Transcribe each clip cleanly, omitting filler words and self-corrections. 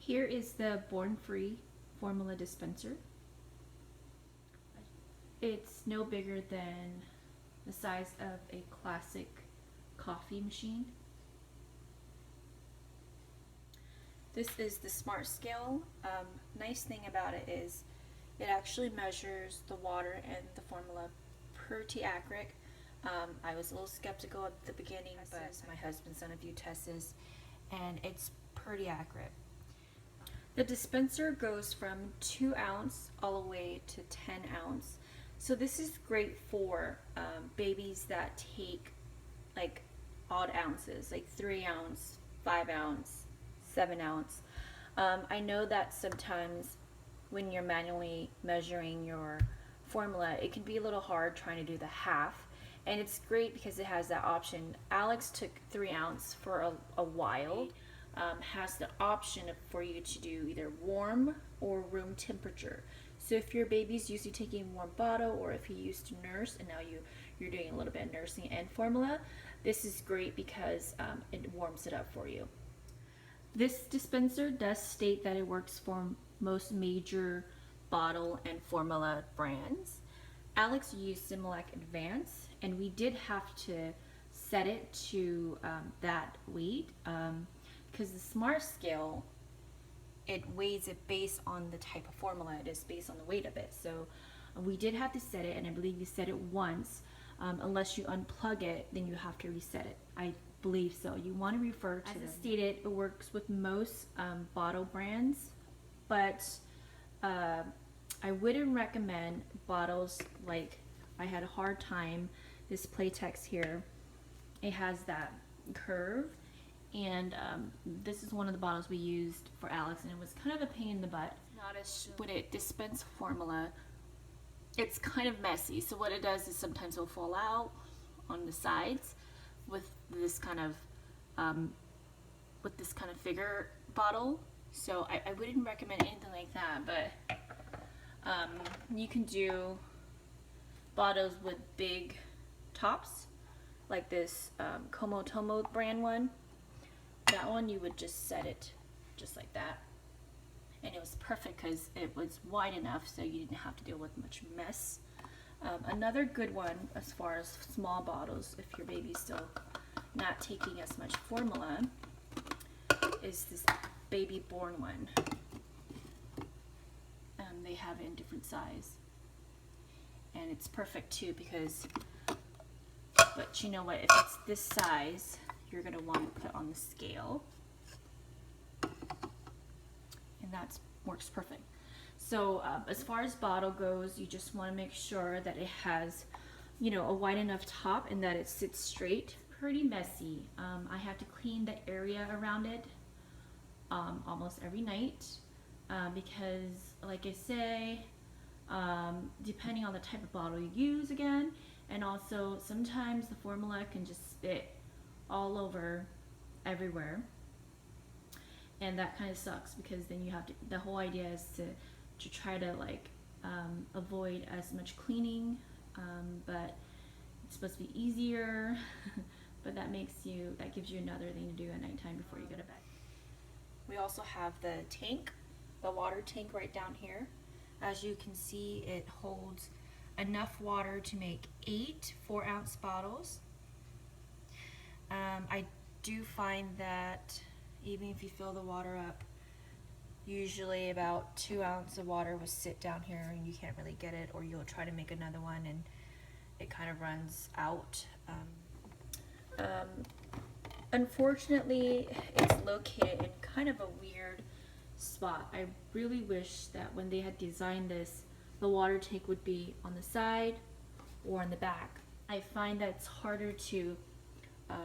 Here is the Born Free formula dispenser. It's no bigger than the size of a classic coffee machine. This is the Smart Scale. Nice thing about it is it actually measures the water and the formula pretty accurate. I was a little skeptical at the beginning, but my husband's done a few tests and it's pretty accurate. The dispenser goes from 2 ounce all the way to 10 ounce. So this is great for babies that take like odd ounces, like 3 ounce, 5 ounce, 7 ounce. I know that sometimes when you're manually measuring your formula, it can be a little hard trying to do the half. And it's great because it has that option. Alex took 3 ounce for a while. Has the option for you to do either warm or room temperature. So if your baby's used to taking warm bottle, or if he used to nurse and now you're doing a little bit of nursing and formula, this is great because it warms it up for you. This dispenser does state that it works for most major bottle and formula brands. Alex used Similac Advance, and we did have to set it to that weight because the Smart Scale, it weighs it based on the type of formula it is, based on the weight of it. So we did have to set it, and I believe you set it once. Unless you unplug it, then you have to reset it. I believe so. You want to refer to, as stated, it works with most bottle brands, but I wouldn't recommend bottles like I had a hard time. This Playtex here, it has that curve, and this is one of the bottles we used for Alex, and it was kind of a pain in the butt. Not as when it dispense formula, it's kind of messy. So what it does is sometimes it'll fall out on the sides with this kind of figure bottle. So I wouldn't recommend anything like that, but you can do bottles with big tops, like this Como Tomo brand one. That one you would just set it just like that, and it was perfect because it was wide enough so you didn't have to deal with much mess. Another good one as far as small bottles, if your baby's still not taking as much formula, is this Baby Born one. They have it in different size, and it's perfect too because, but you know what, if it's this size, you're going to want to put on the scale, and that works perfect. So as far as bottle goes, you just want to make sure that it has, you know, a wide enough top and that it sits straight. Pretty messy. I have to clean the area around it almost every night because, like I say, depending on the type of bottle you use again, and also sometimes the formula can just spit all over everywhere, and that kind of sucks because then you have to, the whole idea is to try to like avoid as much cleaning, but it's supposed to be easier but that gives you another thing to do at nighttime before you go to bed. We also have the tank, the water tank right down here. As you can see, it holds enough water to make 8 4-ounce bottles. I do find that even if you fill the water up, usually about 2 ounces of water will sit down here and you can't really get it, or you'll try to make another one and it kind of runs out. Unfortunately, it's located in kind of a weird spot. I really wish that when they had designed this, the water tank would be on the side or on the back. I find that it's harder to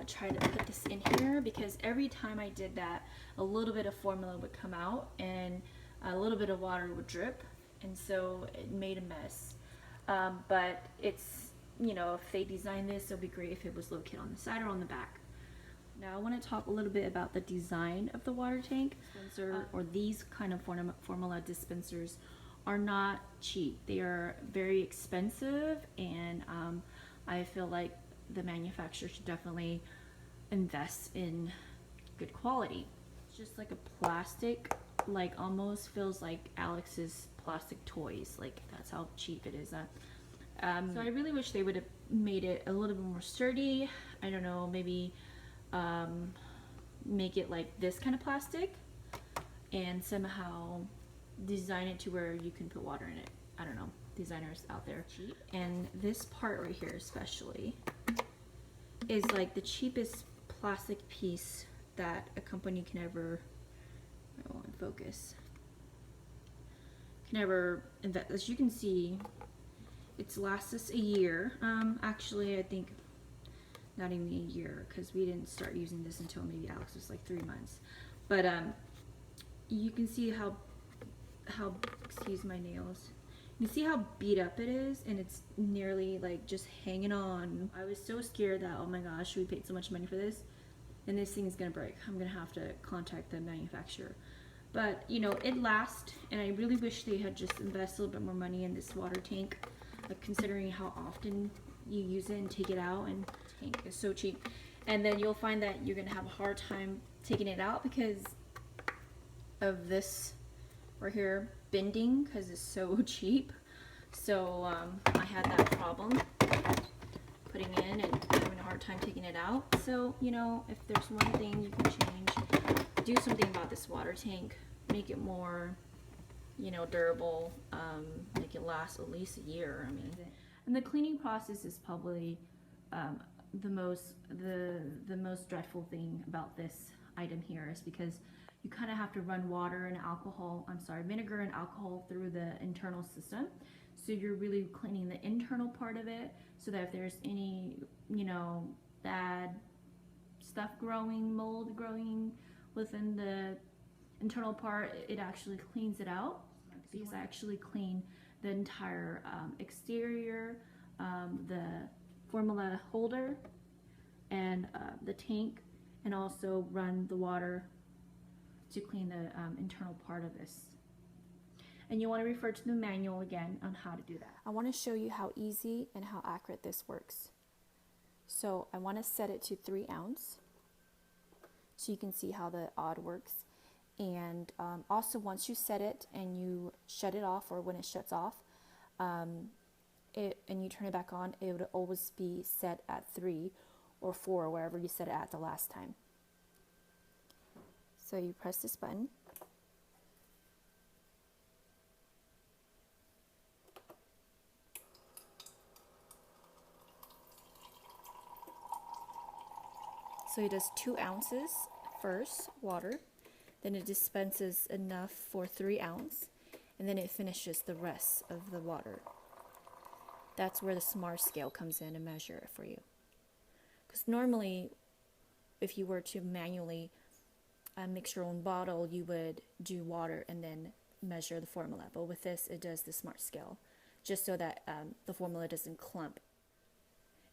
try to put this in here because every time I did that, a little bit of formula would come out and a little bit of water would drip, and so it made a mess. But it's, you know, if they designed this, it would be great if it was located on the side or on the back. Now I want to talk a little bit about the design of the water tank. Dispenser, or these kind of formula dispensers, are not cheap. They are very expensive, and I feel like the manufacturer should definitely invest in good quality. It's just like a plastic like almost feels like Alex's plastic toys. Like that's how cheap it is. So I really wish they would have made it a little bit more sturdy. I don't know, maybe make it like this kind of plastic and somehow design it to where you can put water in it. I don't know, designers out there. And this part right here especially is like the cheapest plastic piece that a company can ever, I won't focus, can ever invest. As you can see, it's lasts us a year. Actually, I think not even a year because we didn't start using this until maybe Alex was like 3 months. But you can see how excuse my nails. You see how beat up it is, and it's nearly like just hanging on. I was so scared that, oh my gosh, we paid so much money for this, and this thing is gonna break. I'm gonna have to contact the manufacturer. But you know, it lasts, and I really wish they had just invested a little bit more money in this water tank, like considering how often you use it and take it out, and the tank is so cheap. And then you'll find that you're gonna have a hard time taking it out because of this right here bending, because it's so cheap. So I had that problem putting in and having a hard time taking it out. So you know, if there's one thing you can change, do something about this water tank, make it more, you know, durable, make it last at least a year. I mean, and the cleaning process is probably the most dreadful thing about this item here, is because you kind of have to run vinegar and alcohol through the internal system. So you're really cleaning the internal part of it, so that if there's any, you know, bad stuff growing, mold growing within the internal part, it actually cleans it out. Because I actually clean the entire exterior, the formula holder, and the tank, and also run the water to clean the internal part of this. And you want to refer to the manual again on how to do that. I want to show you how easy and how accurate this works. So I want to set it to 3 ounce so you can see how the odd works. And also, once you set it and you shut it off, or when it shuts off, and you turn it back on, it would always be set at 3 or 4, wherever you set it at the last time. So you press this button. So it does 2 ounces first, water, then it dispenses enough for 3 ounce, and then it finishes the rest of the water. That's where the smart scale comes in and measure it for you. Because normally, if you were to manually mix your own bottle, you would do water and then measure the formula. But with this, it does the smart scale, just so that the formula doesn't clump.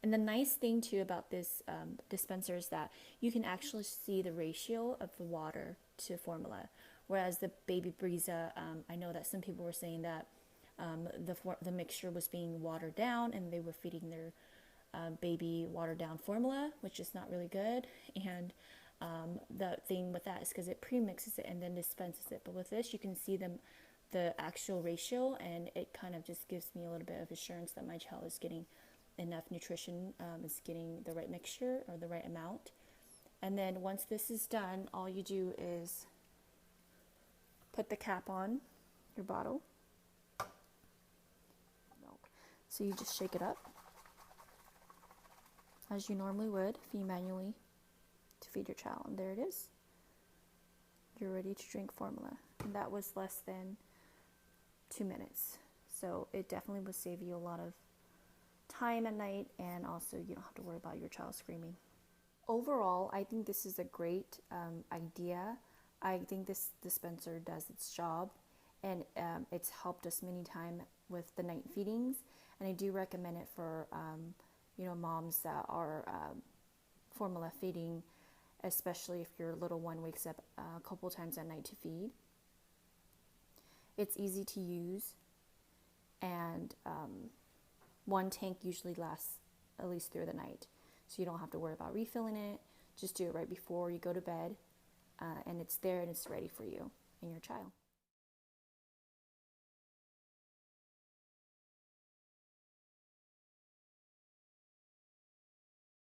And the nice thing too about this dispenser is that you can actually see the ratio of the water to formula. Whereas the Baby Brisa, I know that some people were saying that the mixture was being watered down, and they were feeding their baby watered down formula, which is not really good. And the thing with that is because it pre-mixes it and then dispenses it. But with this, you can see the actual ratio, and it kind of just gives me a little bit of assurance that my child is getting enough nutrition, is getting the right mixture or the right amount. And then once this is done, all you do is put the cap on your bottle. So you just shake it up as you normally would if you manually to feed your child. And there it is. You're ready to drink formula. And that was less than 2 minutes. So it definitely would save you a lot of time at night, and also you don't have to worry about your child screaming. Overall, I think this is a great idea. I think this dispenser does its job, and it's helped us many times with the night feedings. And I do recommend it for moms that are formula feeding, especially if your little one wakes up a couple times at night to feed. It's easy to use, and one tank usually lasts at least through the night, so you don't have to worry about refilling it. Just do it right before you go to bed, and it's there and it's ready for you. in your trial.